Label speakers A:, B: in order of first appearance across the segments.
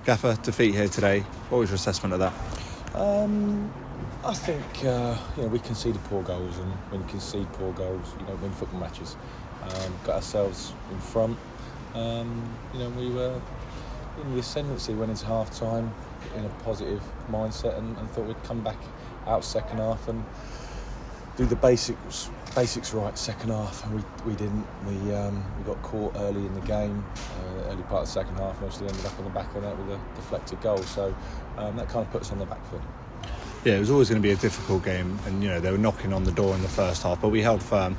A: Gaffer, defeat here today. What was your assessment of that?
B: I think we conceded poor goals, and when you concede poor goals, you don't win football matches. Got ourselves in front. We were in the ascendancy, went into half time in a positive mindset and thought we'd come back out second half and do the basics right second half, and we didn't. We got caught early in the game, early part of the second half, and obviously ended up on the back of that with a deflected goal. So that kind of put us on the back foot.
A: Yeah, it was always going to be a difficult game, and they were knocking on the door in the first half, but we held firm.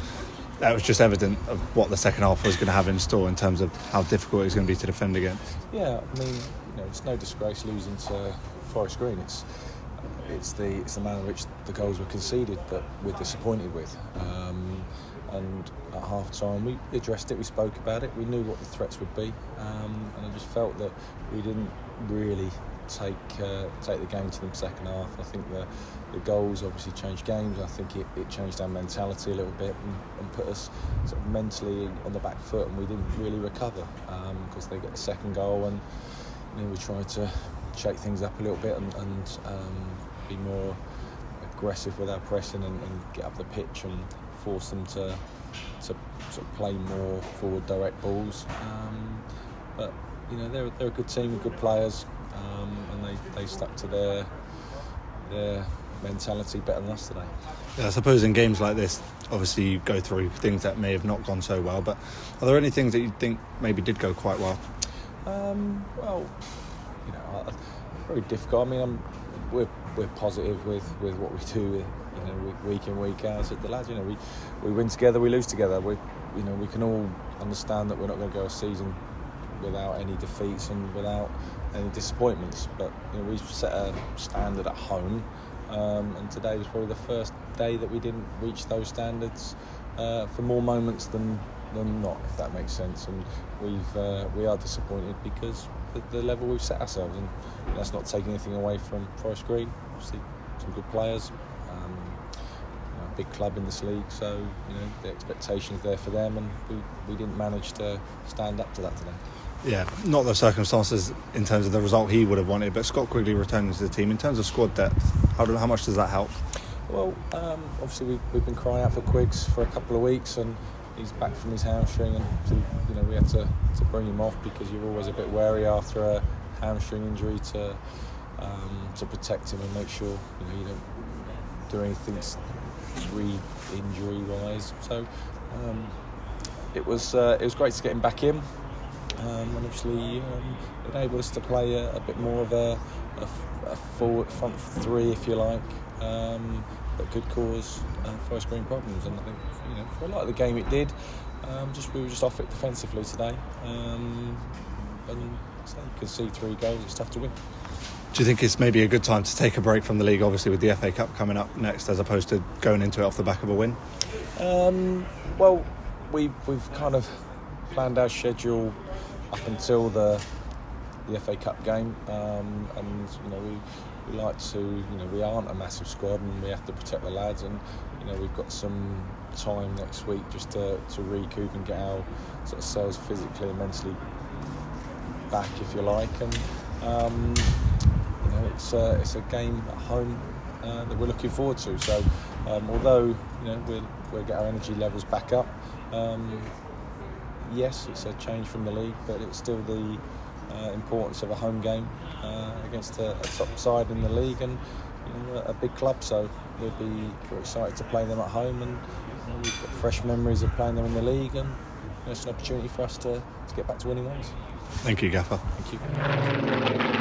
A: That was just evident of what the second half was going to have in store in terms of how difficult it was going to be to defend against.
B: Yeah, I mean, it's no disgrace losing to Forest Green. It's the manner in which the goals were conceded that we're disappointed with. And at half time we addressed it, we spoke about it, we knew what the threats would be, and I just felt that we didn't really take the game to them second half. I think the goals obviously changed games. I think it changed our mentality a little bit and put us sort of mentally on the back foot, and we didn't really recover because they get the second goal, and we tried to shake things up a little bit and be more aggressive with our pressing and get up the pitch and force them to sort of play more forward direct balls. But they're a good team with good players, and they stuck to their mentality better than us today.
A: Yeah, I suppose in games like this, obviously you go through things that may have not gone so well, but are there any things that you think maybe did go quite well?
B: Very difficult. I mean, we're positive with what we do, week in, week out. So the lads, we win together, we lose together. We can all understand that we're not going to go a season without any defeats and without any disappointments. But we've set a standard at home, and today was probably the first day that we didn't reach those standards for more moments than not, if that makes sense. And we are disappointed because the level we've set ourselves, and that's not taking anything away from Forest Green. Obviously, some good players, a big club in this league, so the expectations there for them, and we didn't manage to stand up to that today.
A: Yeah, not the circumstances in terms of the result he would have wanted, but Scott Quigley returning to the team. In terms of squad depth, how much does that help?
B: Well, obviously we've been crying out for Quiggs for a couple of weeks, and he's back from his hamstring, and we had to bring him off because you're always a bit wary after a hamstring injury to protect him and make sure you don't do anything re-injury wise. So it was great to get him back in, and obviously enabled us to play a bit more of a forward front three, if you like, that could cause Forest Green problems. And I think for a lot of the game it did. We were just off it defensively today, and so you can see 3 goals. It's tough to win.
A: Do you think it's maybe a good time to take a break from the league, obviously with the FA Cup coming up next, as opposed to going into it off the back of a win?
B: Well, we've kind of planned our schedule up until the FA Cup game, and we like to, we aren't a massive squad, and we have to protect the lads, and we've got some time next week just to recoup and get our sort of selves physically and mentally back, if you like, and it's a game at home that we're looking forward to. So although we'll get our energy levels back up, yes, it's a change from the league, but it's still the importance of a home game against a top side in the league, and a big club. So we're excited to play them at home, and we've got fresh memories of playing them in the league, and it's an opportunity for us to get back to winning ways.
A: Thank you, Gaffer.
B: Thank you.